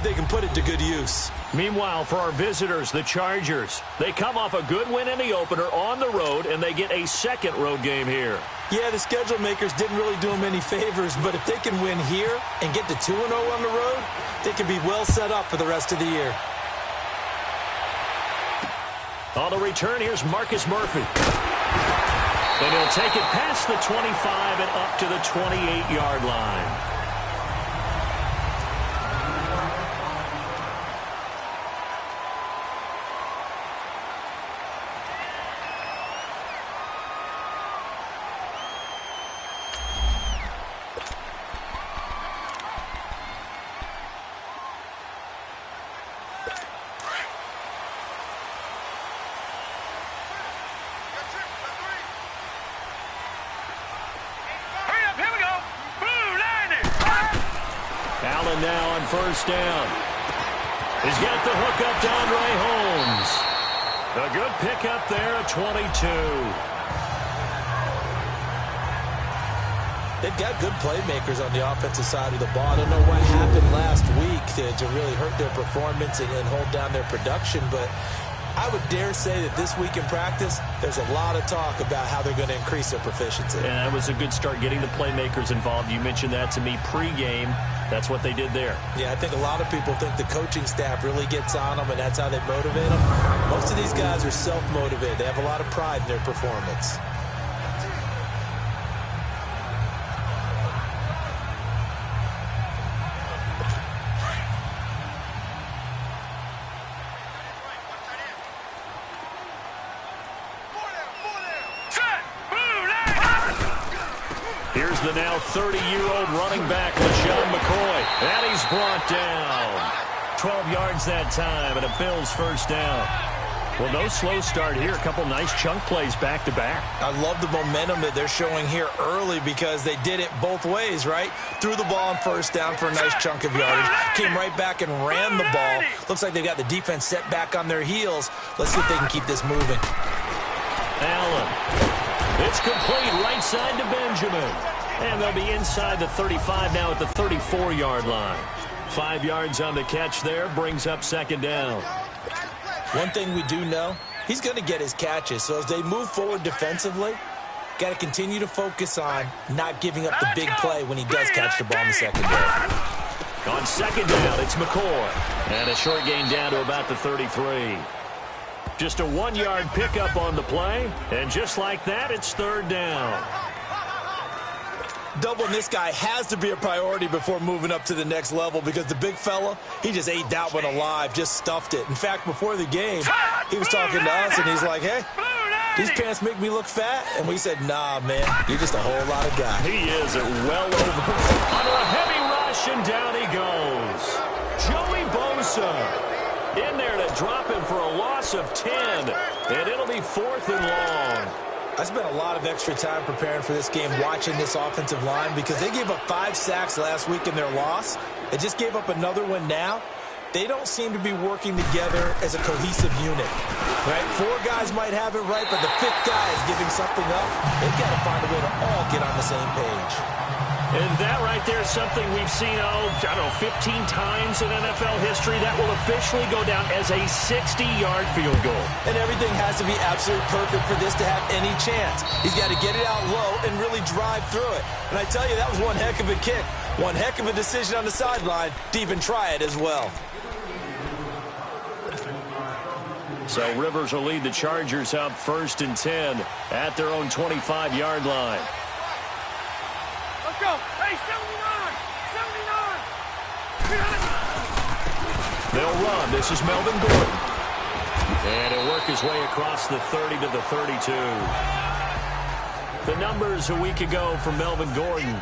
if they can put it to good use. Meanwhile, for our visitors, the Chargers, they come off a good win in the opener on the road, and they get a second road game here. Yeah, the schedule makers didn't really do them any favors, but if they can win here and get to 2-0 on the road, they can be well set up for the rest of the year. On the return, here's Marcus Murphy. And he'll take it past the 25 and up to the 28-yard line. Now on first down. He's got the hook up to Andre Holmes. A good pickup there at 22. They've got good playmakers on the offensive side of the ball. I don't know what happened last week to really hurt their performance and hold down their production, but I would dare say that this week in practice, there's a lot of talk about how they're going to increase their proficiency. And that was a good start, getting the playmakers involved. You mentioned that to me pregame. That's what they did there. Yeah, I think a lot of people think the coaching staff really gets on them, and that's how they motivate them. Most of these guys are self-motivated. They have a lot of pride in their performance. Here's the now 30-year-old running back, LaShawn McCoy. And he's brought down. 12 yards that time, and a Bills first down. Well, no slow start here. A couple nice chunk plays back-to-back. I love the momentum that they're showing here early because they did it both ways, right? Threw the ball on first down for a nice chunk of yardage. Came right back and ran the ball. Looks like they've got the defense set back on their heels. Let's see if they can keep this moving. Allen. It's complete right side to Benjamin. And they'll be inside the 35 now at the 34-yard line. 5 yards on the catch there, brings up second down. One thing we do know, he's going to get his catches. So as they move forward defensively, got to continue to focus on not giving up the big play when he does catch the ball in the secondary. On second down, it's McCoy. And a short gain down to about the 33. Just a 1-yard pickup on the play, and just like that, it's third down. Doubling this guy has to be a priority before moving up to the next level because the big fella, he just ate that one alive, just stuffed it. In fact, before the game, he was talking to us, and he's like, hey, these pants make me look fat. And we said, nah, man, you're just a whole lot of guy. He is well over. Under a heavy rush, and down he goes. Joey Bosa. In there to drop him for a loss of 10, and it'll be 4th and long. I spent a lot of extra time preparing for this game watching this offensive line because they gave up 5 sacks last week in their loss. They just gave up another one now. They don't seem to be working together as a cohesive unit, right? 4 guys might have it right, but the 5th guy is giving something up. They've got to find a way to all get on the same page. And that right there is something we've seen, 15 times in NFL history. That will officially go down as a 60-yard field goal. And everything has to be absolutely perfect for this to have any chance. He's got to get it out low and really drive through it. And I tell you, that was one heck of a kick. One heck of a decision on the sideline to even try it as well. So Rivers will lead the Chargers up 1st and 10 at their own 25-yard line. Go. Hey, 79! They'll run. This is Melvin Gordon. And he'll work his way across the 30 to the 32. The numbers a week ago for Melvin Gordon.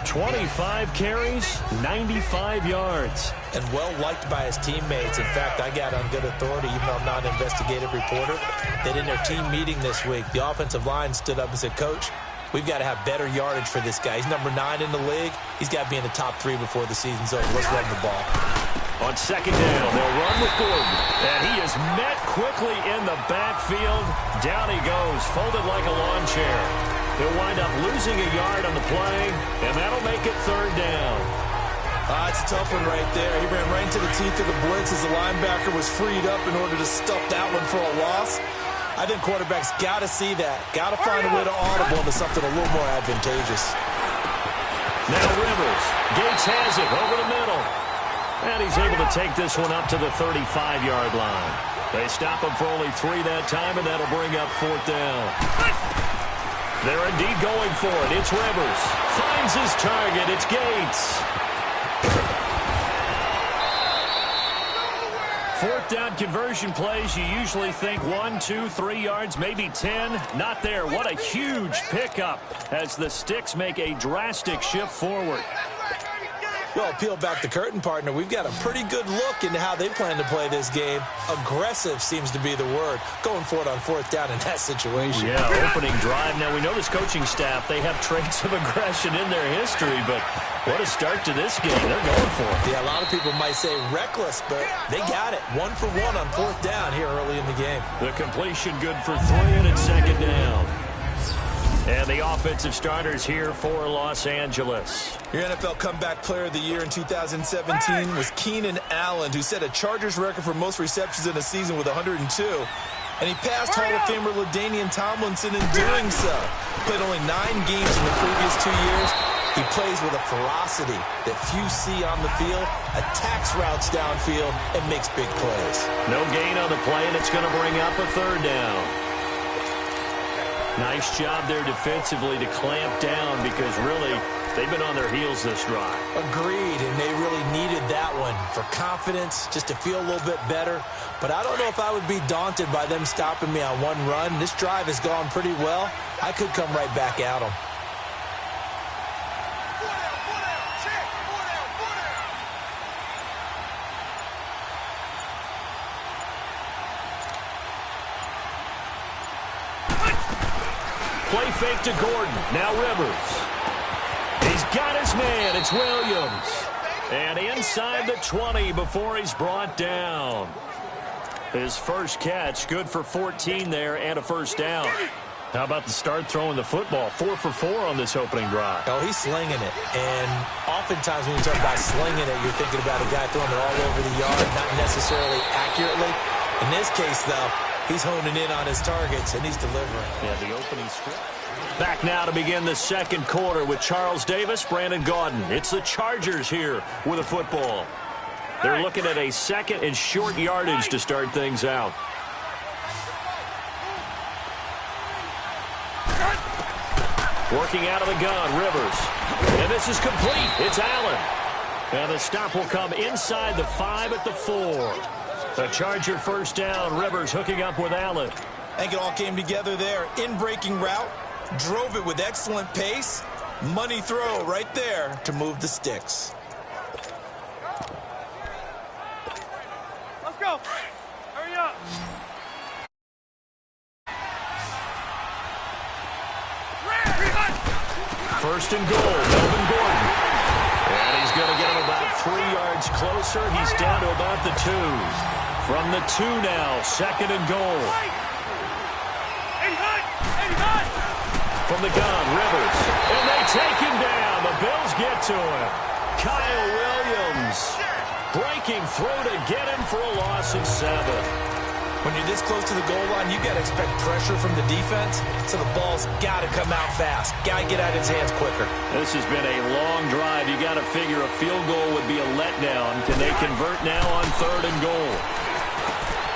25 carries, 95 yards. And well-liked by his teammates. In fact, I got on good authority, even though I'm not an investigative reporter, that in their team meeting this week, the offensive line stood up and said, Coach, we've got to have better yardage for this guy. He's number 9 in the league. He's got to be in the top 3 before the season's over. Let's run the ball. On second down, they'll run with Gordon. And he is met quickly in the backfield. Down he goes, folded like a lawn chair. He'll wind up losing a yard on the play, and that'll make it third down. It's a tough one right there. He ran right into the teeth of the blitz as the linebacker was freed up in order to stuff that one for a loss. I think quarterbacks got to see that. Got to find a way to audible into something a little more advantageous. Now Rivers. Gates has it over the middle. And he's able to take this one up to the 35-yard line. They stop him for only 3 that time, and that'll bring up 4th down. They're indeed going for it. It's Rivers. Finds his target. It's Gates. 4th down conversion plays, you usually think 1, 2, 3 yards, maybe 10. Not there. What a huge pickup as the Sticks make a drastic shift forward. Well, peel back the curtain, partner. We've got a pretty good look into how they plan to play this game. Aggressive seems to be the word. Going for it on 4th down in that situation. Yeah, opening drive. Now, we know this coaching staff, they have traits of aggression in their history, but what a start to this game. They're going for it. Yeah, a lot of people might say reckless, but they got it. 1 for 1 on 4th down here early in the game. The completion good for 3, and it's 2nd down. And the offensive starters here for Los Angeles. Your NFL Comeback Player of the Year in 2017 was Keenan Allen, who set a Chargers record for most receptions in a season with 102. And he passed Hall of Famer LaDainian Tomlinson in doing so. Played only 9 games in the previous 2 years. He plays with a ferocity that few see on the field, attacks routes downfield, and makes big plays. No gain on the play, and it's going to bring up a 3rd down. Nice job there defensively to clamp down because really they've been on their heels this drive. Agreed, and they really needed that one for confidence, just to feel a little bit better. But I don't know if I would be daunted by them stopping me on one run. This drive has gone pretty well. I could come right back at them. Play fake to Gordon. Now Rivers. He's got his man. It's Williams. And inside the 20 before he's brought down. His first catch, good for 14 there and a 1st down. How about the start throwing the football? 4 for 4 on this opening drive. Oh, he's slinging it. And oftentimes when you talk about slinging it, you're thinking about a guy throwing it all over the yard, not necessarily accurately. In this case, though, he's honing in on his targets, and he's delivering. Yeah, the opening script. Back now to begin the 2nd quarter with Charles Davis, Brandon Gaudin. It's the Chargers here with a football. They're looking at a 2nd and short yardage to start things out. Working out of the gun, Rivers. And this is complete. It's Allen. And the stop will come inside the 5 at the 4. The Charger 1st down. Rivers hooking up with Allen. I think it all came together there. In-breaking route. Drove it with excellent pace. Money throw right there to move the sticks. Let's go. Hurry up. First and goal, Melvin Gordon. And he's going to get him about 3 yards closer. He's down to about the 2. From the 2 now, 2nd and goal. From the gun, Rivers. And they take him down. The Bills get to him. Kyle Williams breaking through to get him for a loss of 7. When you're this close to the goal line, you got to expect pressure from the defense, so the ball's got to come out fast. Got to get out of his hands quicker. This has been a long drive. You got to figure a field goal would be a letdown. Can they convert now on 3rd and goal?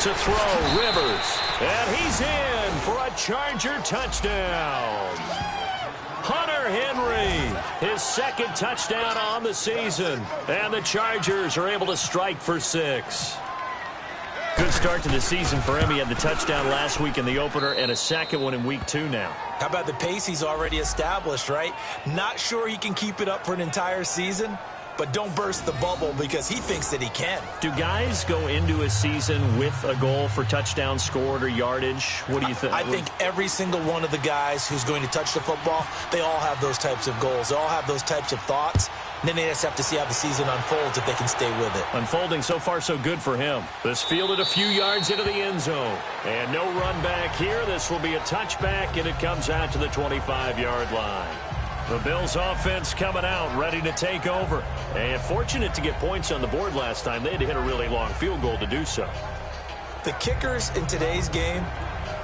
To throw, Rivers. And he's in for a Charger touchdown. Hunter Henry, his 2nd touchdown on the season. And the Chargers are able to strike for 6. Good start to the season for him. He had the touchdown last week in the opener and a 2nd one in week 2 now. How about the pace he's already established, right? Not sure he can keep it up for an entire season, but don't burst the bubble because he thinks that he can. Do guys go into a season with a goal for touchdown scored or yardage? What do you think? I think every single one of the guys who's going to touch the football, they all have those types of goals. They all have those types of thoughts. And then they just have to see how the season unfolds if they can stay with it. Unfolding so far so good for him. This fielded a few yards into the end zone. And no run back here. This will be a touchback, and it comes out to the 25-yard line. The Bills offense coming out, ready to take over. And fortunate to get points on the board last time. They had to hit a really long field goal to do so. The kickers in today's game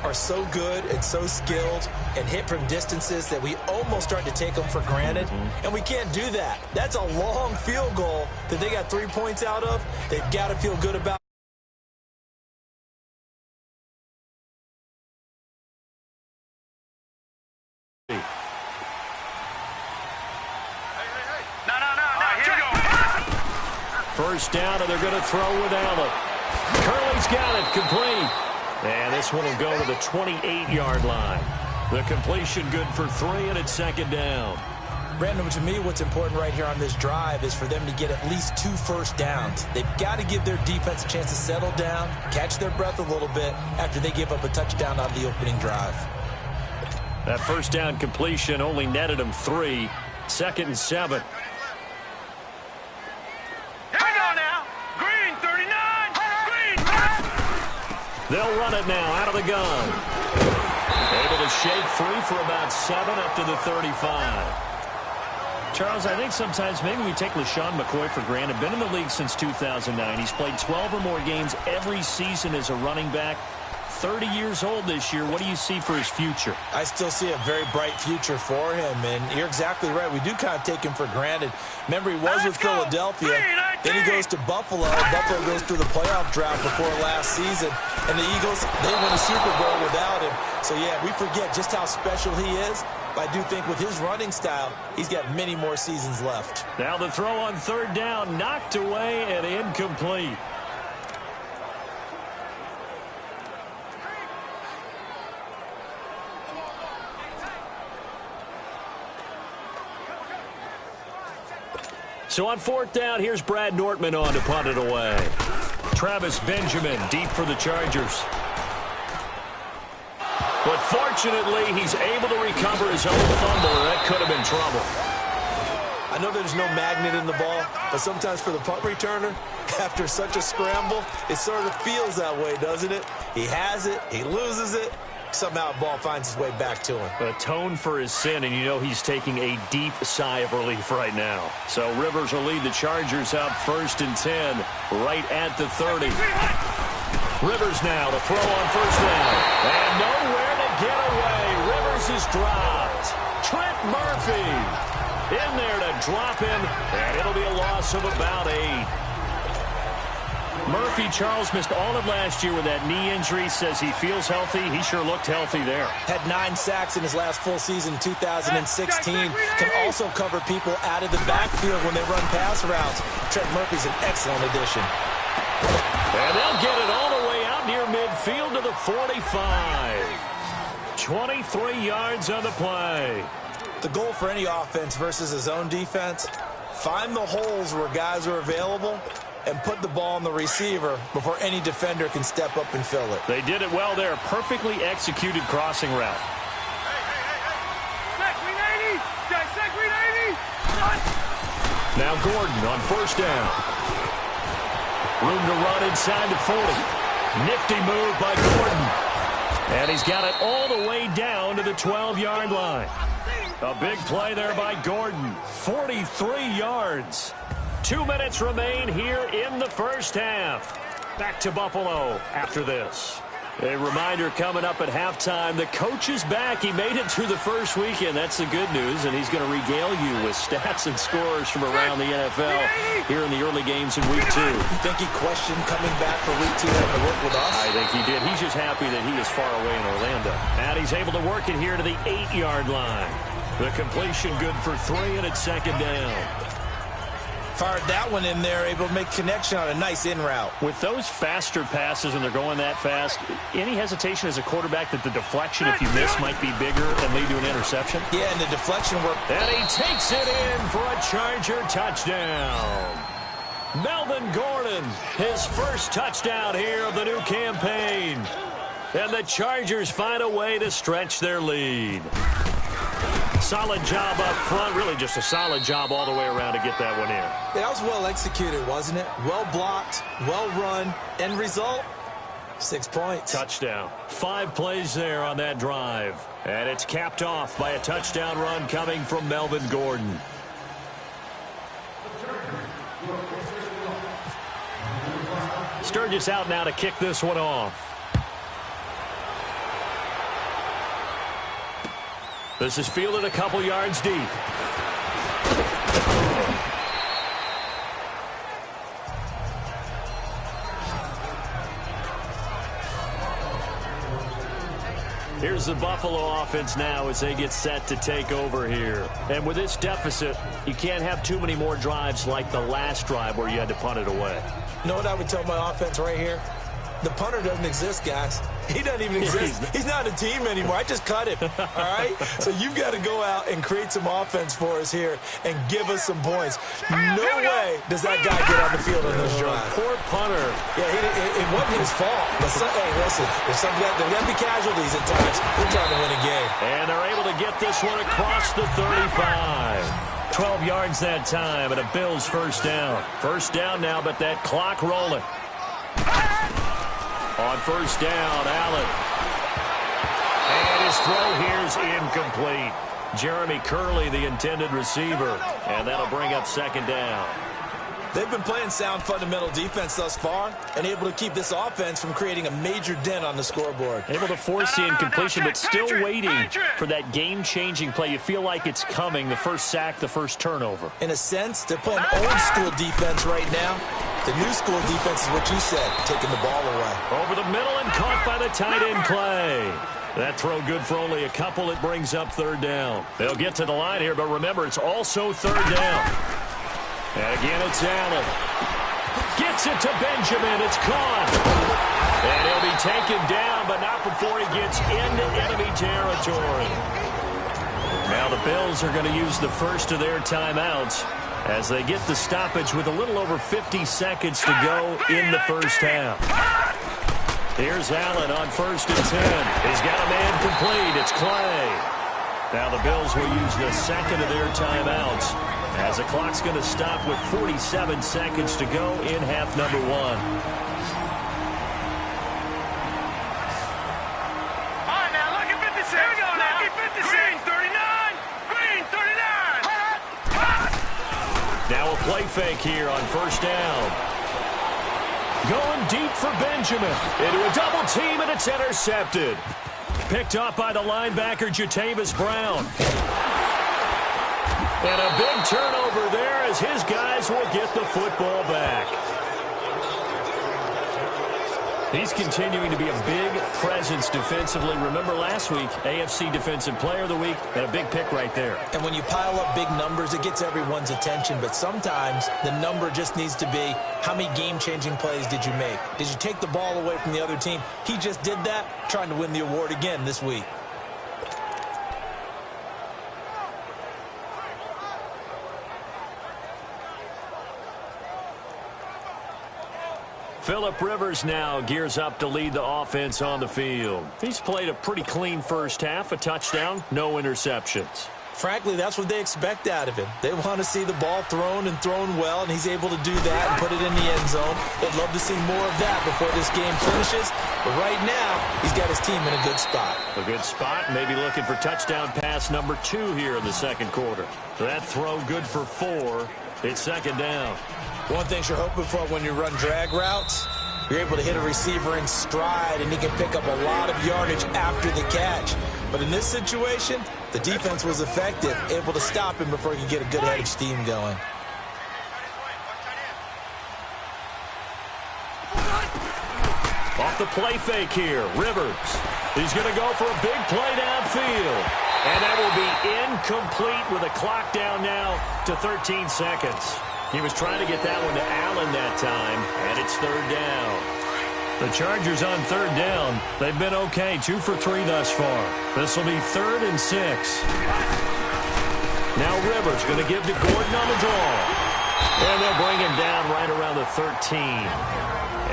are so good and so skilled and hit from distances that we almost start to take them for granted. And we can't do that. That's a long field goal that they got 3 points out of. They've got to feel good about. First down, and they're going to throw without it. Curley's got it, complete. And this one will go to the 28-yard line. The completion good for 3, and it's second down. Brandon, to me, what's important right here on this drive is for them to get at least 2 first downs. They've got to give their defense a chance to settle down, catch their breath a little bit after they give up a touchdown on the opening drive. That first down completion only netted them 3. Second and 7. They'll run it now out of the gun. Able to shake free for about 7 up to the 35. Charles, I think sometimes maybe we take LeSean McCoy for granted. Been in the league since 2009. He's played 12 or more games every season as a running back. 30 years old this year. What do you see for his future? I still see a very bright future for him, and you're exactly right. We do kind of take him for granted. Remember, he was with Philadelphia. Then he goes to Buffalo. Buffalo goes through the playoff drought before last season. And the Eagles, they win a Super Bowl without him. So, yeah, we forget just how special he is. But I do think with his running style, he's got many more seasons left. Now the throw on third down, knocked away and incomplete. So on fourth down, here's Brad Nortman on to punt it away. Travis Benjamin deep for the Chargers. But fortunately, he's able to recover his own fumble, and that could have been trouble. I know there's no magnet in the ball, but sometimes for the punt returner, after such a scramble, it sort of feels that way, doesn't it? He has it, he loses it. Somehow the ball finds its way back to him. Atone for his sin, and you know he's taking a deep sigh of relief right now. So Rivers will lead the Chargers up 1st and 10, right at the 30. Rivers now to throw on first down. And nowhere to get away. Rivers is dropped. Trent Murphy in there to drop him, and it'll be a loss of about 8. Murphy, Charles, missed all of last year with that knee injury. Says he feels healthy. He sure looked healthy there. Had 9 sacks in his last full season in 2016. Can also cover people out of the backfield when they run pass routes. Trent Murphy's an excellent addition. And they'll get it all the way out near midfield to the 45. 23 yards on the play. The goal for any offense versus his own defense, find the holes where guys are available and put the ball on the receiver before any defender can step up and fill it. They did it well there. Perfectly executed crossing route. Now Gordon on first down. Room to run inside the 40. Nifty move by Gordon. And he's got it all the way down to the 12-yard line. A big play there by Gordon. 43 yards. 2 minutes remain here in the first half. Back to Buffalo after this. A reminder coming up at halftime. The coach is back. He made it through the first weekend. That's the good news, and he's going to regale you with stats and scores from around the NFL here in the early games in Week 2. You think he questioned coming back for Week 2 having to work with us? I think he did. He's just happy that he is far away in Orlando. And he's able to work it here to the 8-yard line. The completion good for 3, and it's second down. Fired that one in there, able to make connection on a nice in route. With those faster passes and they're going that fast, any hesitation as a quarterback that the deflection, if you miss, might be bigger and lead to an interception? Yeah, and the deflection work. And he takes it in for a Charger touchdown. Melvin Gordon, his first touchdown here of the new campaign. And the Chargers find a way to stretch their lead. Solid job up front, really just a solid job all the way around to get that one in. That was well executed, wasn't it? Well blocked, well run. End result, 6 points. Touchdown. 5 plays there on that drive. And it's capped off by a touchdown run coming from Melvin Gordon. Sturgis out now to kick this one off. This is fielded a couple yards deep. Here's the Buffalo offense now as they get set to take over here. And with this deficit, you can't have too many more drives like the last drive where you had to punt it away. You know what I would tell my offense right here? The punter doesn't exist, guys. He doesn't even exist. He's not a team anymore. I just cut him, all right? So you've got to go out and create some offense for us here and give us some points. No way does that guy get on the field on this drive. Poor punter. Yeah, it wasn't his fault. But hey, listen, there's got to be casualties at times. We're trying to win a game. And they're able to get this one across the 35. 12 yards that time, and a Bills first down. First down now, but that clock rolling. On first down, Allen. And his throw here's incomplete. Jeremy Curley, the intended receiver. And that'll bring up second down. They've been playing sound fundamental defense thus far and able to keep this offense from creating a major dent on the scoreboard. Able to force the incompletion, but still waiting for that game-changing play. You feel like it's coming, the first sack, the first turnover. In a sense, they're playing old-school defense right now. The new school defense is what you said, taking the ball away. Over the middle and caught by the tight end Clay. That throw good for only a couple. It brings up third down. They'll get to the line here, but remember, it's also third down. And again, it's Allen. Gets it to Benjamin. It's caught. And he'll be taken down, but not before he gets into enemy territory. Now the Bills are going to use the first of their timeouts as they get the stoppage with a little over 50 seconds to go in the first half. Here's Allen on first and 10. He's got a man complete. It's Clay. Now the Bills will use the second of their timeouts as the clock's going to stop with 47 seconds to go in half number one. All right, now look at 56. Here we go now. Look at 56. Green 39. Green 39. Now a play fake here on first down. Going deep for Benjamin. Into a double team, and it's intercepted. Picked up by the linebacker, Jatavis Brown. And a big turnover there as his guys will get the football back. He's continuing to be a big presence defensively. Remember last week, AFC Defensive Player of the Week, and a big pick right there. And when you pile up big numbers, it gets everyone's attention. But sometimes the number just needs to be, how many game-changing plays did you make? Did you take the ball away from the other team? He just did that, trying to win the award again this week. Phillip Rivers now gears up to lead the offense on the field. He's played a pretty clean first half, a touchdown, no interceptions. Frankly, that's what they expect out of him. They want to see the ball thrown and thrown well, and he's able to do that and put it in the end zone. They'd love to see more of that before this game finishes. But right now, he's got his team in a good spot. A good spot, maybe looking for touchdown pass number 2 here in the second quarter. That throw good for 4. It's second down. One thing you're hoping for when you run drag routes, you're able to hit a receiver in stride, and he can pick up a lot of yardage after the catch. But in this situation, the defense was effective, able to stop him before he could get a good head of steam going. Off the play fake here, Rivers. He's going to go for a big play downfield. And that will be incomplete with a clock down now to 13 seconds. He was trying to get that one to Allen that time, and it's third down. The Chargers on third down. They've been okay, 2 for 3 thus far. This will be 3rd and 6. Now Rivers going to give to Gordon on the draw. And they'll bring him down right around the 13.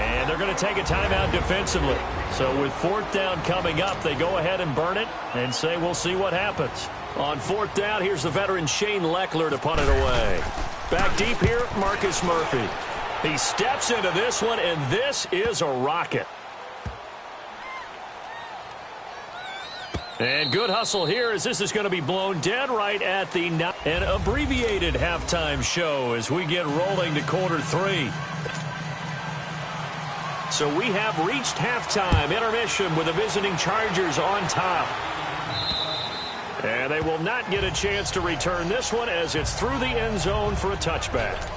And they're going to take a timeout defensively. So with 4th down coming up, they go ahead and burn it and say we'll see what happens. On 4th down, here's the veteran Shane Leckler to punt it away. Back deep here, Marcus Murphy. He steps into this one, and this is a rocket. And good hustle here as this is going to be blown dead right at the an abbreviated halftime show as we get rolling to quarter 3. So we have reached halftime intermission with the visiting Chargers on top. And they will not get a chance to return this one as it's through the end zone for a touchback.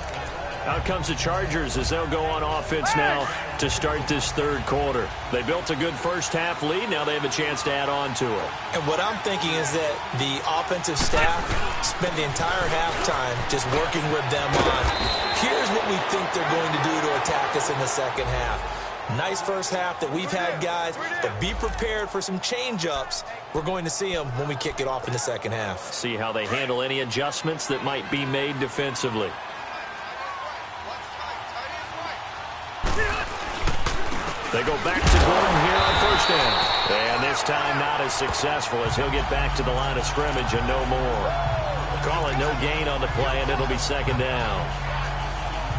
Out comes the Chargers as they'll go on offense now to start this third quarter. They built a good first half lead. Now they have a chance to add on to it. And what I'm thinking is that the offensive staff spent the entire halftime just working with them on, here's what we think they're going to do to attack us in the second half. Nice first half that we've had, guys, but be prepared for some change-ups. We're going to see them when we kick it off in the second half. See how they handle any adjustments that might be made defensively. They go back to Gordon here on first down. And this time not as successful as he'll get back to the line of scrimmage and no more. Call it no gain on the play, and it'll be second down.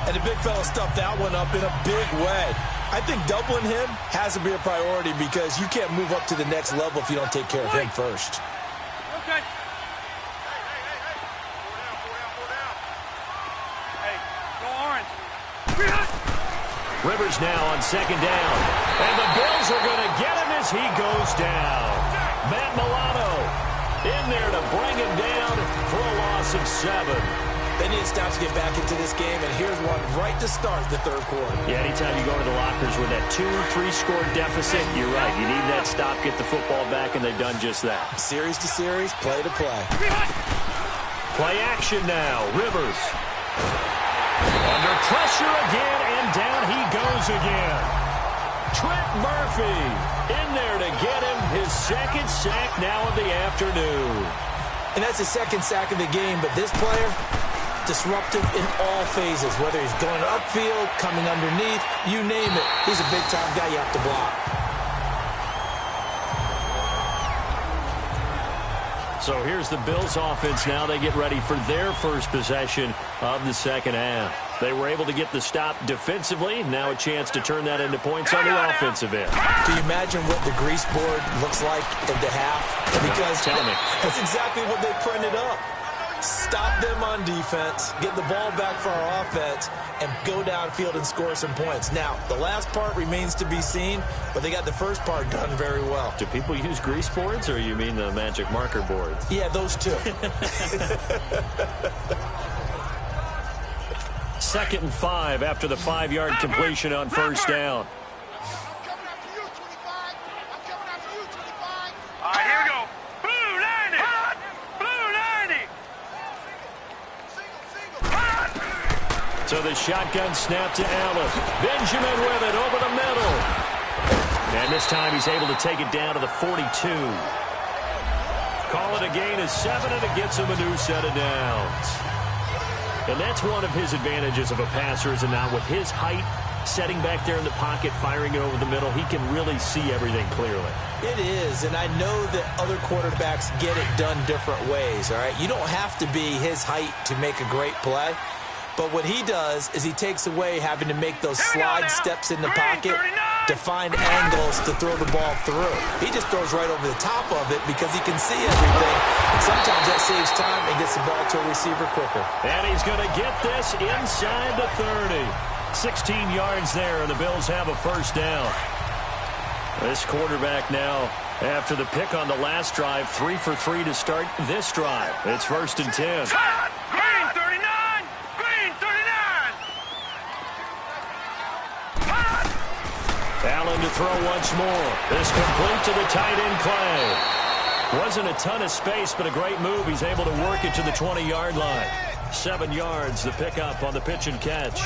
And the big fella stuffed that one up in a big way. I think doubling him has to be a priority because you can't move up to the next level if you don't take care of him first. Okay. Hey, go orange. Rivers now on second down. And the Bills are going to get him as he goes down. Matt Milano in there to bring him down for a loss of 7. They need to stop to get back into this game, and here's one right to start the third quarter. Yeah, anytime you go to the lockers with that 2-3 score deficit, you're right. You need that stop, get the football back, and they've done just that. Series to series, play to play. Play action now. Rivers. Under pressure again, and down he goes again. Trent Murphy in there to get him his second sack now of the afternoon. And that's his second sack of the game, but this player, disruptive in all phases, whether he's going upfield, coming underneath, you name it. He's a big-time guy you have to block. So here's the Bills offense now. They get ready for their first possession of the second half. They were able to get the stop defensively. Now a chance to turn that into points on the offensive end. Can you imagine what the grease board looks like at the half? Because tell me. That's exactly what they printed up. Stop them on defense, get the ball back for our offense, and go downfield and score some points. Now, the last part remains to be seen, but they got the first part done very well. Do people use grease boards, or you mean the magic marker boards? Yeah, those two. 2nd and 5 after the 5-yard completion on first down. All right, here we go. Blue 90. Blue 90. So the shotgun snap to Allen. Benjamin with it over the middle. And this time he's able to take it down to the 42. Call it a gain of 7, and it gets him a new set of downs. And that's one of his advantages of a passer, is not with his height, setting back there in the pocket, firing it over the middle. He can really see everything clearly. It is, and I know that other quarterbacks get it done different ways, all right? You don't have to be his height to make a great play. But what he does is he takes away having to make those slide steps in the pocket to find angles to throw the ball through. He just throws right over the top of it because he can see everything. And sometimes that saves time and gets the ball to a receiver quicker. And he's going to get this inside the 30. 16 yards there, and the Bills have a first down. This quarterback now, after the pick on the last drive, 3 for 3 to start this drive. It's 1st and 10. Green 39. Green 39. Allen to throw once more. This complete to the tight end Clay. Wasn't a ton of space, but a great move. He's able to work it to the 20-yard line. 7 yards, the pickup on the pitch and catch.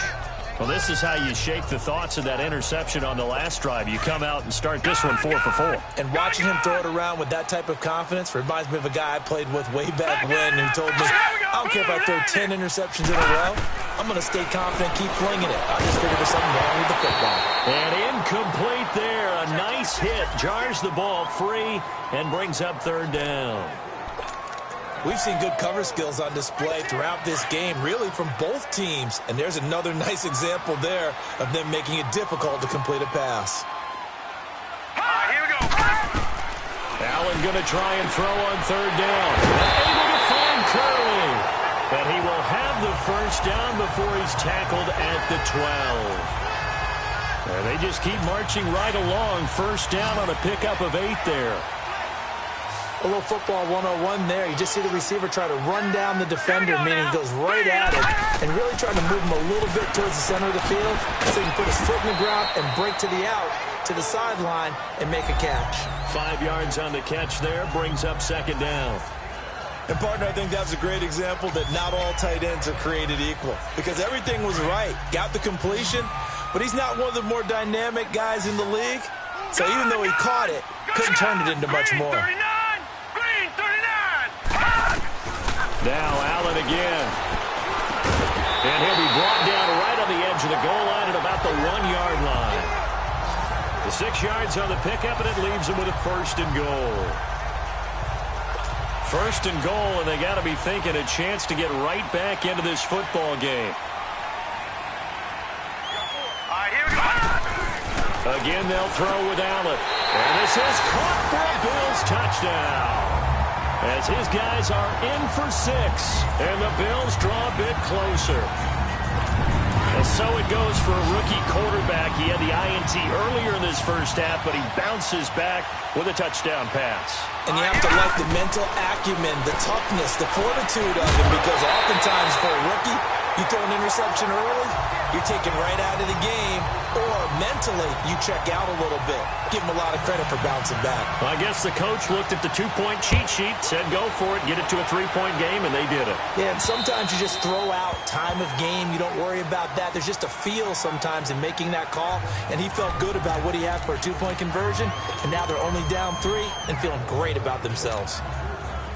Well, this is how you shake the thoughts of that interception on the last drive. You come out and start this one 4 for 4. And watching him throw it around with that type of confidence reminds me of a guy I played with way back when who told me, I don't care if I throw 10 interceptions in a row. I'm going to stay confident, keep flinging it. I just figured there's something wrong with the football. And incomplete there. A nice hit. Jars the ball free and brings up 3rd down. We've seen good cover skills on display throughout this game, really from both teams. And there's another nice example there of them making it difficult to complete a pass. Here we go. Allen going to try and throw on third down. Able to find Curley. But he will have the first down before he's tackled at the 12. And they just keep marching right along. First down on a pickup of 8 there. A little football 101 there. You just see the receiver try to run down the defender, meaning he goes right at him, and really trying to move him a little bit towards the center of the field so he can put his foot in the ground and break to the out, to the sideline, and make a catch. 5 yards on the catch there, brings up second down. And, partner, I think that's a great example that not all tight ends are created equal, because everything was right. Got the completion, but he's not one of the more dynamic guys in the league. So even though he caught it, couldn't turn it into much more. Now Allen again. And he'll be brought down right on the edge of the goal line at about the 1-yard line. The 6 yards on the pickup, and it leaves him with a first and goal. First and goal, and they got to be thinking a chance to get right back into this football game. Again, they'll throw with Allen. And this is caught for a Bills touchdown. As his guys are in for 6, and the Bills draw a bit closer. And so it goes for a rookie quarterback. He had the INT earlier in this first half, but he bounces back with a touchdown pass. And you have to like the mental acumen, the toughness, the fortitude of him, because oftentimes for a rookie, you throw an interception early, you're taken right out of the game, or mentally, you check out a little bit. Give him a lot of credit for bouncing back. Well, I guess the coach looked at the 2-point cheat sheet, said go for it, get it to a 3-point game, and they did it. Yeah, and sometimes you just throw out time of game. You don't worry about that. There's just a feel sometimes in making that call, and he felt good about what he had for a 2-point conversion, and now they're only down 3 and feeling great about themselves.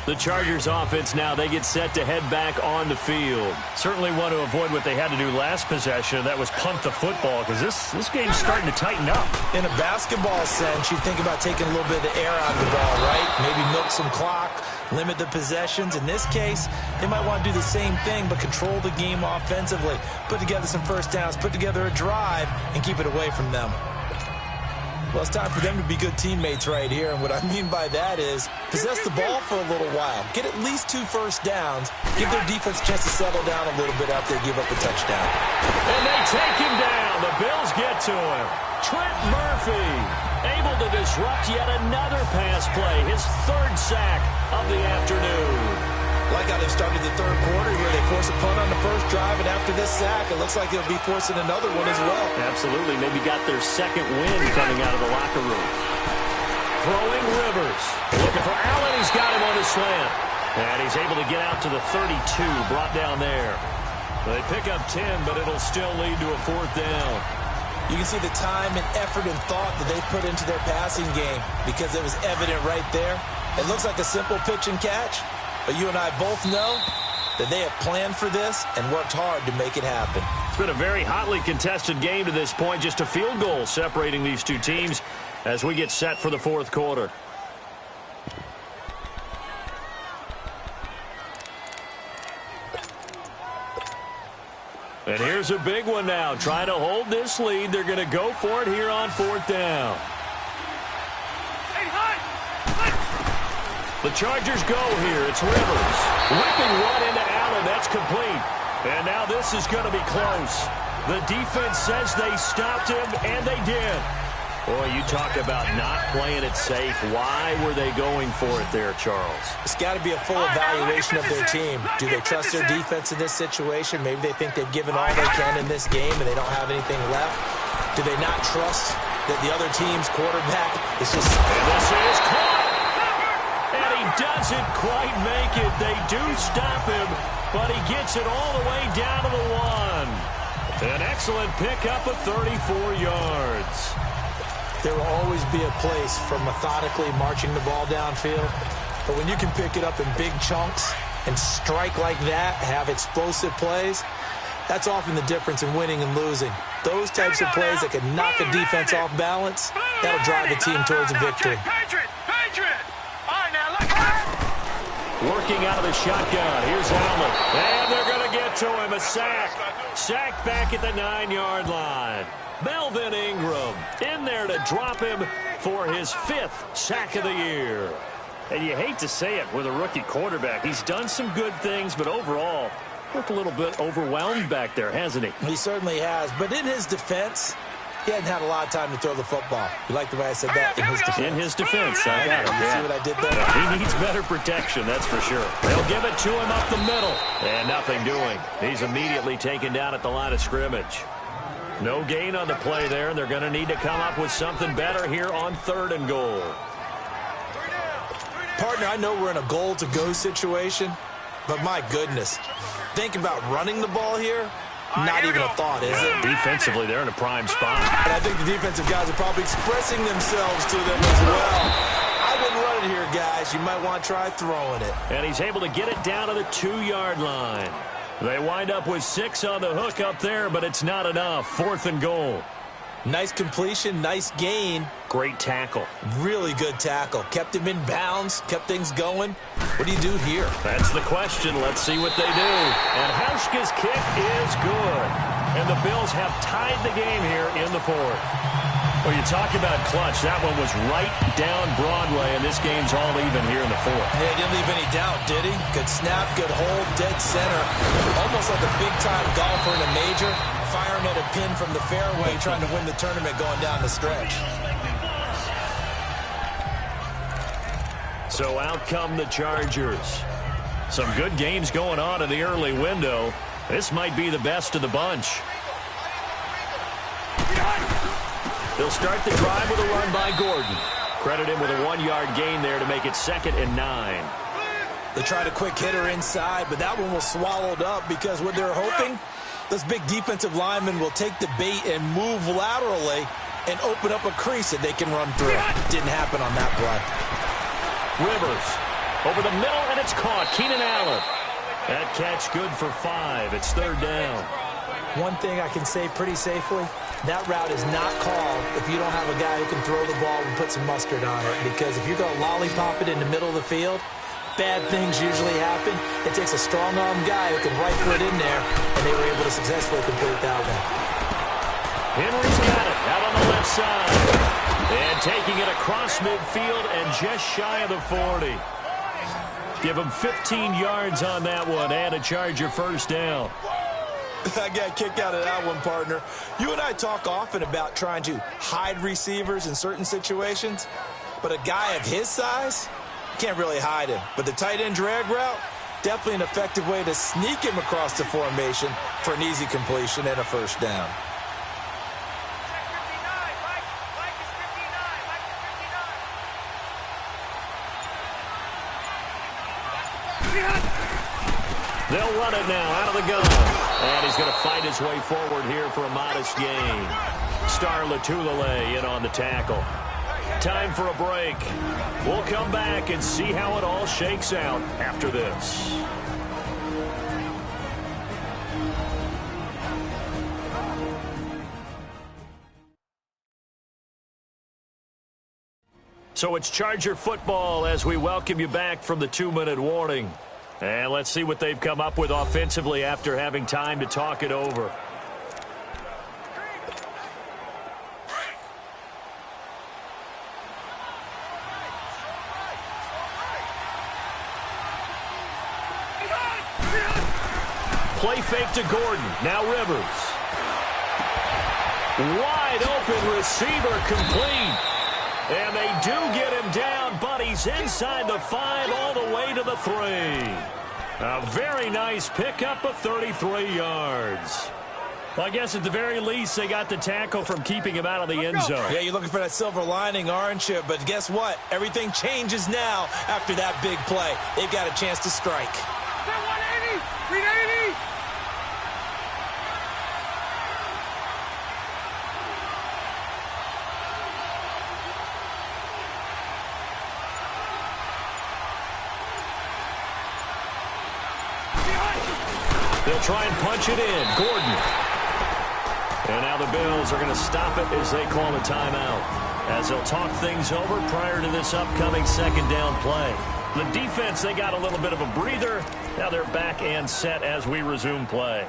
The Chargers offense now, they get set to head back on the field. Certainly want to avoid what they had to do last possession. That was punt the football, because this game's starting to tighten up. In a basketball sense, you think about taking a little bit of the air out of the ball, right? Maybe milk some clock, limit the possessions. In this case, they might want to do the same thing, but control the game offensively. Put together some first downs, put together a drive, and keep it away from them. Well, it's time for them to be good teammates right here, and what I mean by that is possess the ball for a little while. Get at least 2 first downs. Give their defense a chance to settle down a little bit after they give up a touchdown. And they take him down. The Bills get to him. Trent Murphy able to disrupt yet another pass play. His 3rd sack of the afternoon. Like how they've started the 3rd quarter here. They force a punt on the first drive, and after this sack, it looks like they'll be forcing another one as well. Absolutely. Maybe got their 2nd win coming out of the locker room. Throwing Rivers. Looking for Allen. He's got him on his slant. And he's able to get out to the 32. Brought down there. They pick up 10, but it'll still lead to a 4th down. You can see the time and effort and thought that they put into their passing game because it was evident right there. It looks like a simple pitch and catch, but you and I both know that they have planned for this and worked hard to make it happen. It's been a very hotly contested game to this point. Just a field goal separating these two teams as we get set for the 4th quarter. And here's a big one now. Trying to hold this lead. They're going to go for it here on 4th down. The Chargers go here. It's Rivers. Whipping one into Allen. That's complete. And now this is going to be close. The defense says they stopped him, and they did. Boy, you talk about not playing it safe. Why were they going for it there, Charles? It's got to be a full evaluation of their team. Do they trust their defense in this situation? Maybe they think they've given all they can in this game and they don't have anything left. Do they not trust that the other team's quarterback is just... And this is caught! And he doesn't quite make it. They do stop him, but he gets it all the way down to the 1. An excellent pickup of 34 yards. There will always be a place for methodically marching the ball downfield. But when you can pick it up in big chunks and strike like that, have explosive plays, that's often the difference in winning and losing. Those types of plays that can knock a defense off balance, that'll drive a team towards a victory. Working out of the shotgun. Here's Allen. And they're going to get to him, a sack. Sacked back at the 9-yard line. Melvin Ingram in there to drop him for his 5th sack of the year. And you hate to say it with a rookie quarterback. He's done some good things, but overall, looked a little bit overwhelmed back there, hasn't he? He certainly has. But in his defense, he hadn't had a lot of time to throw the football. You like the way I said that? In his defense. In his defense, I got it. You see what I did there? He needs better protection, that's for sure. They'll give it to him up the middle. And nothing doing. He's immediately taken down at the line of scrimmage. No gain on the play there, and they're going to need to come up with something better here on 3rd and goal. Partner, I know we're in a goal-to-go situation, but my goodness, think about running the ball here. Not even a thought, is it? Defensively, they're in a prime spot. And I think the defensive guys are probably expressing themselves to them as well. I wouldn't run it here, guys. You might want to try throwing it. And he's able to get it down to the 2-yard line. They wind up with 6 on the hook up there, but it's not enough. 4th and goal. Nice completion, nice gain. Great tackle. Really good tackle. Kept him in bounds, kept things going. What do you do here? That's the question. Let's see what they do. And Hauschka's kick is good. And the Bills have tied the game here in the 4th. Well, you talk about clutch. That one was right down Broadway, and this game's all even here in the 4th. Yeah, he didn't leave any doubt, did he? Good snap, good hold, dead center. Almost like a big-time golfer in a major, firing at a pin from the fairway, trying to win the tournament going down the stretch. So out come the Chargers. Some good games going on in the early window. This might be the best of the bunch. They'll start the drive with a run by Gordon. Credit him with a 1-yard gain there to make it 2nd and 9. They tried a quick hitter inside, but that one was swallowed up because what they're hoping, those big defensive linemen will take the bait and move laterally and open up a crease that they can run through. Didn't happen on that play. Rivers over the middle, and it's caught. Keenan Allen. That catch good for 5. It's 3rd down. One thing I can say pretty safely, that route is not called if you don't have a guy who can throw the ball and put some mustard on it. Because if you're going to lollipop it in the middle of the field, bad things usually happen. It takes a strong-arm guy who can rifle it in there, and they were able to successfully complete that one. Henry's got it out on the left side. And taking it across midfield and just shy of the 40. Give him 15 yards on that one and a Charger 1st down. I got a kick out of that one, partner. You and I talk often about trying to hide receivers in certain situations, but a guy of his size, can't really hide him. But the tight end drag route, definitely an effective way to sneak him across the formation for an easy completion and a 1st down. They'll run it now out of the gun. And he's going to fight his way forward here for a modest gain. Star Latulele in on the tackle. Time for a break. We'll come back and see how it all shakes out after this. So it's Charger football as we welcome you back from the 2-minute warning. And let's see what they've come up with offensively after having time to talk it over. Play fake to Gordon. Now Rivers. Wide open receiver complete. And they do get him down, but he's inside the 5 all the way to the 3. A very nice pickup of 33 yards. Well, I guess at the very least, they got the tackle from keeping him out of the end zone. Yeah, you're looking for that silver lining, aren't you? But guess what? Everything changes now after that big play. They've got a chance to strike. 180! 380! They'll try and punch it in. Gordon. And now the Bills are going to stop it as they call a timeout. As they'll talk things over prior to this upcoming 2nd down play. The defense, they got a little bit of a breather. Now they're back and set as we resume play.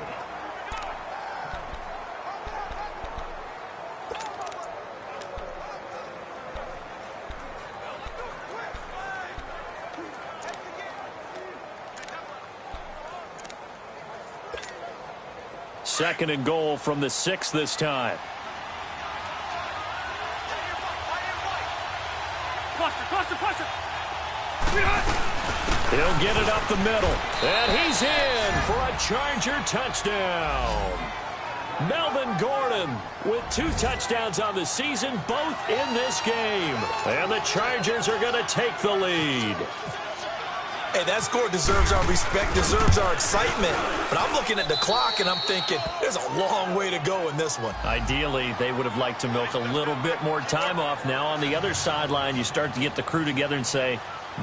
Second and goal from the 6 this time. Cluster. He'll get it up the middle. And he's in for a Charger touchdown. Melvin Gordon with 2 touchdowns on the season, both in this game. And the Chargers are going to take the lead. Hey, that score deserves our respect, deserves our excitement. But I'm looking at the clock, and I'm thinking there's a long way to go in this one. Ideally, they would have liked to milk a little bit more time off. Now on the other sideline, you start to get the crew together and say,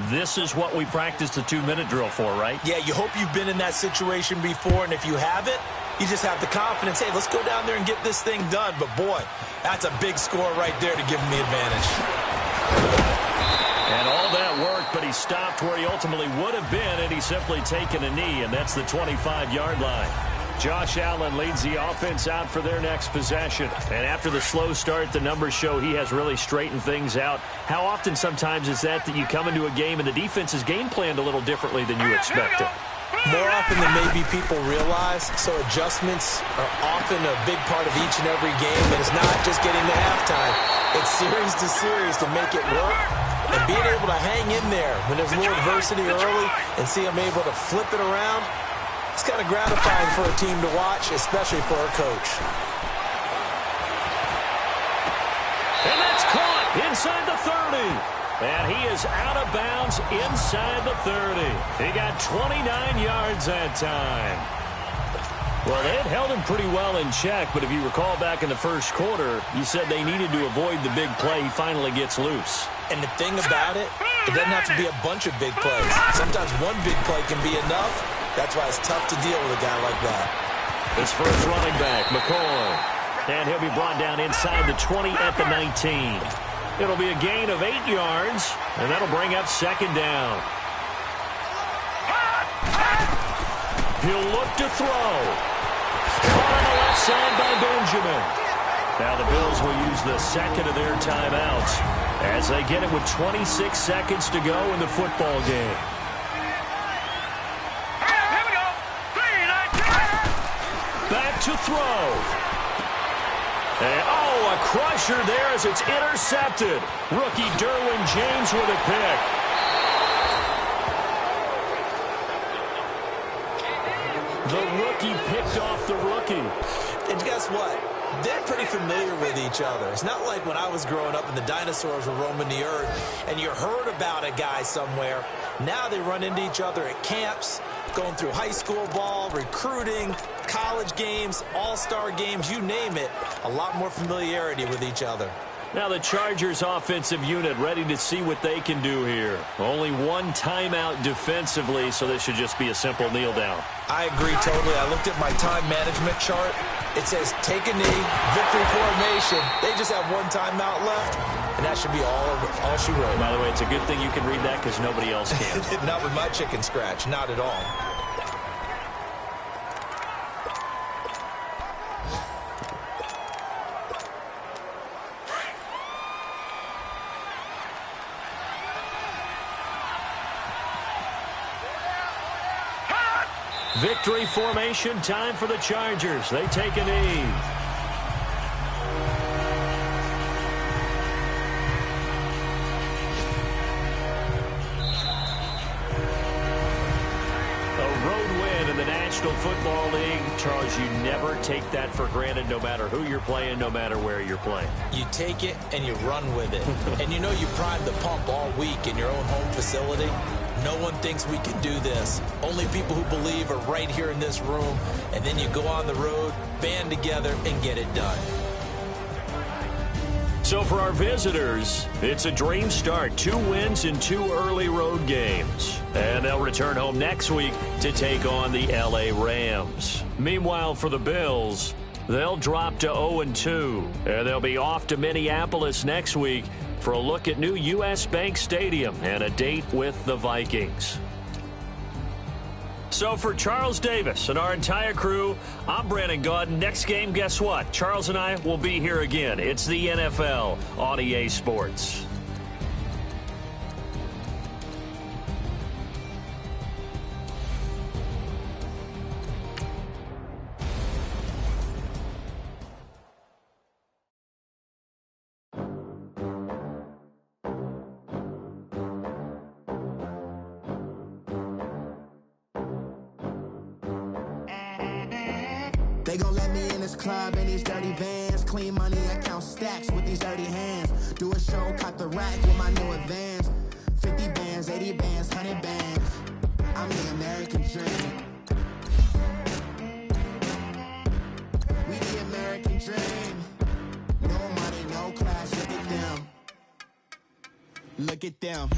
this is what we practiced the 2-minute drill for, right? Yeah, you hope you've been in that situation before, and if you haven't, you just have the confidence, hey, let's go down there and get this thing done. But, boy, that's a big score right there to give them the advantage. And all that worked, but he stopped where he ultimately would have been, and he's simply taken a knee, and that's the 25-yard line. Josh Allen leads the offense out for their next possession. And after the slow start, the numbers show he has really straightened things out. How often sometimes is that you come into a game and the defense is game planned a little differently than you expected? More often than maybe people realize, so adjustments are often a big part of each and every game, and it's not just getting to halftime. It's series to series to make it work, and being able to hang in there when there's a little adversity early and see them able to flip it around, it's kind of gratifying for a team to watch, especially for a coach. And that's caught inside the 30. And he is out of bounds inside the 30. He got 29 yards that time. Well, they had held him pretty well in check, but if you recall back in the first quarter, you said they needed to avoid the big play. He finally gets loose. And the thing about it, it doesn't have to be a bunch of big plays. Sometimes one big play can be enough. That's why it's tough to deal with a guy like that. His first running back, McCoy. And he'll be brought down inside the 20 at the 19. It'll be a gain of 8 yards, and that'll bring up second down. He'll look to throw. Caught on the left side by Benjamin. Now the Bills will use the second of their timeouts as they get it with 26 seconds to go in the football game. Here we go. 3, 19. Back to throw. And, oh, a crusher there as it's intercepted. Rookie Derwin James with a pick. The rookie picked off the rookie. And guess what? They're pretty familiar with each other. It's not like when I was growing up and the dinosaurs were roaming the earth and you heard about a guy somewhere. Now they run into each other at camps, going through high school ball, recruiting, college games, all-star games, you name it. A lot more familiarity with each other. Now the Chargers offensive unit ready to see what they can do here. Only one timeout defensively, so this should just be a simple kneel down. I agree totally. I looked at my time management chart. It says take a knee, victory formation. They just have one timeout left, and that should be all she wrote. By the way, it's a good thing you can read that because nobody else can. Not with my chicken scratch. Not at all. Victory formation time for the Chargers. They take a knee. A road win in the National Football League. Charles, you never take that for granted no matter who you're playing, no matter where you're playing. You take it and you run with it. And you know you primed the pump all week in your own home facility. No one thinks we can do this. Only people who believe are right here in this room. And then you go on the road, band together, and get it done. So for our visitors, it's a dream start. 2 wins in 2 early road games. And they'll return home next week to take on the LA Rams. Meanwhile, for the Bills, they'll drop to 0-2. And they'll be off to Minneapolis next week for a look at new U.S. Bank Stadium and a date with the Vikings. So for Charles Davis and our entire crew, I'm Brandon Gaudin. Next game, guess what? Charles and I will be here again. It's the NFL on EA Sports. They gon' let me in this club in these dirty vans. Clean money, I count stacks with these dirty hands. Do a show, caught the rack with my new advance. 50 bands, 80 bands, 100 bands. I'm the American dream. We the American dream. No money, no class, look at them. Look at them.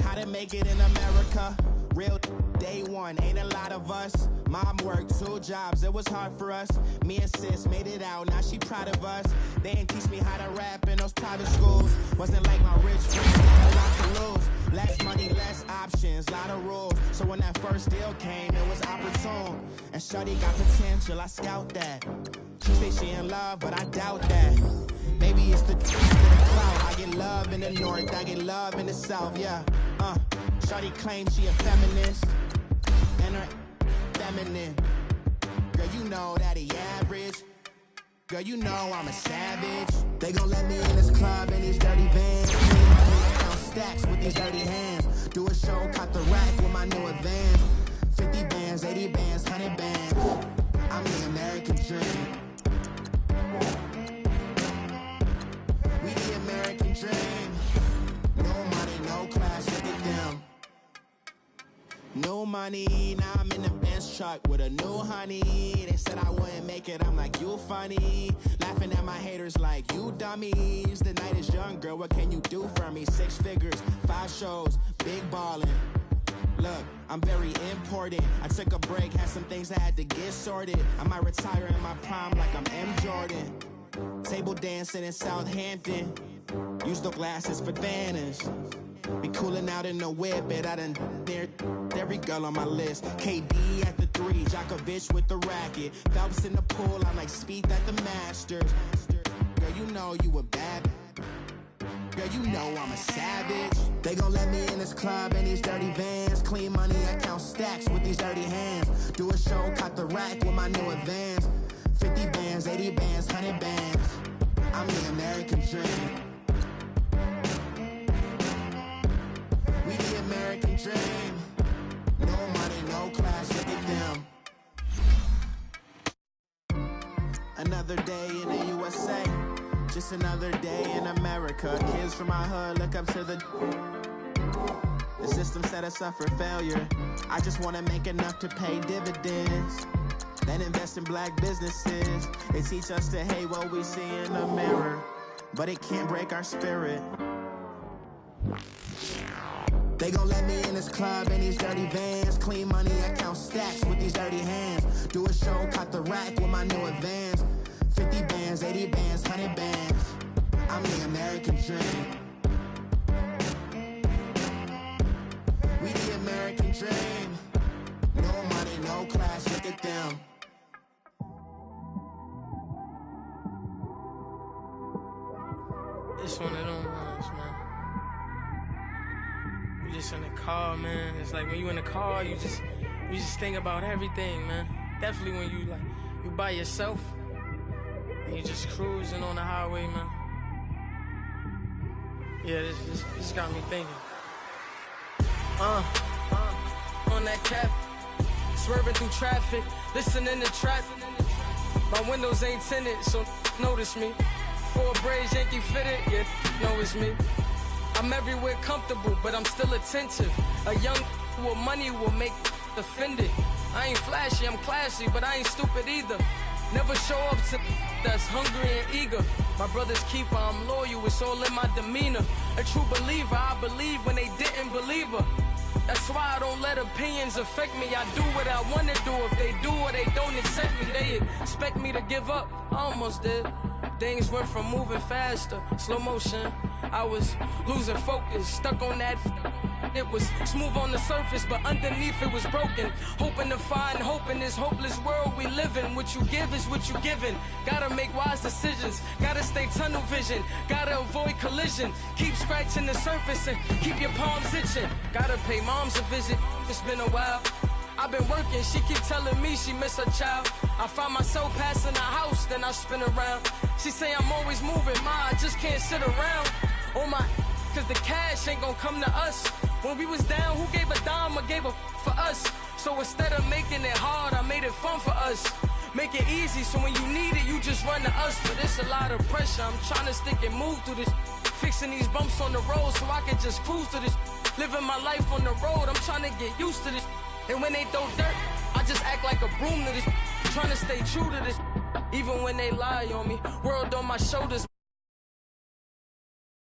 How to make it in America. Real day one, ain't a lot of us. Mom worked 2 jobs, it was hard for us. Me and sis made it out, now she proud of us. They ain't teach me how to rap in those private schools. Wasn't like my rich friends, had a lot to lose. Less money, less options, lot of rules. So when that first deal came, it was opportune. And shorty got potential, I scout that. She say she in love, but I doubt that. Maybe it's the clout. I get love in the north, I get love in the south, yeah. Shorty claims she a feminist, and her feminine. Girl, you know that he average. Girl, you know I'm a savage. They gon' let me in this club in these dirty vans. Clean money, count stacks with these dirty hands. Do a show, caught the rack with my new advance. 50 bands, 80 bands, 100 bands. I'm the American dream. We the American dream. No money, no class, look at them. No money, now I'm in the Benz truck with a new honey. They said I wouldn't make it, I'm like, you funny. Laughing at my haters like, you dummies. The night is young, girl, what can you do for me? 6 figures, 5 shows, big ballin'. Look, I'm very important. I took a break, had some things I had to get sorted. I might retire in my prime like I'm M. Jordan. Table dancing in Southampton. Use the glasses for Vanish. Be cooling out in the whip, but I done dared every girl on my list. KD at the 3, Djokovic with the racket. Phelps in the pool, I'm like Speed at the Masters. Girl, you know you a bad. Girl, you know I'm a savage. They gon' let me in this club in these dirty vans. Clean money, I count stacks with these dirty hands. Do a show, caught the rack with my new advance. 50 bands, 80 bands, 100 bands. I'm the American dream. We the American dream. No money, no class, look at them. Another day in the USA. Just another day in America. Kids from my hood look up to the system set us up for failure. I just wanna make enough to pay dividends. Then invest in black businesses. They teach us to hate what we see in the mirror, but it can't break our spirit. They gon' let me in this club in these dirty vans. Clean money, I count stacks with these dirty hands. Do a show, caught the rack with my new advance. 50 bands, 80 bands, 100 bands. I'm the American dream. We the American dream. No money, no class, look at them. It's one of them ones, man. You just in the car, man. It's like when you in the car, you just think about everything, man. Definitely when you by yourself and you just cruising on the highway, man. Yeah, this got me thinking. On that cap, swerving through traffic, listening to trap. My windows ain't tinted, so notice me. 4 braids, Yankee fitted, yeah, know it's me. I'm everywhere comfortable, but I'm still attentive. A young with money will make offended. I ain't flashy, I'm classy, but I ain't stupid either. Never show up to that's hungry and eager. My brother's keeper, I'm loyal, it's all in my demeanor. A true believer, I believe when they didn't believe her. That's why I don't let opinions affect me. I do what I want to do. If they do or they don't accept me, they expect me to give up. I almost did. Things went from moving faster, slow motion. I was losing focus, stuck on that. It was smooth on the surface, but underneath it was broken. Hoping to find hope in this hopeless world we live in. What you give is what you given. Gotta make wise decisions. Gotta stay tunnel vision. Gotta avoid collision. Keep scratching the surface and keep your palms itching. Gotta pay moms a visit. It's been a while. I've been working, she keep telling me she miss her child. I find myself passing the house, then I spin around. She say I'm always moving, ma, I just can't sit around. Oh my, cause the cash ain't gonna come to us. When we was down, who gave a dime or gave a for us? So instead of making it hard, I made it fun for us. Make it easy, so when you need it, you just run to us. But it's a lot of pressure, I'm trying to stick and move through this. Fixing these bumps on the road so I can just cruise to this. Living my life on the road, I'm trying to get used to this. And when they throw dirt, I just act like a broom to this. Trying to stay true to this. Even when they lie on me, world on my shoulders.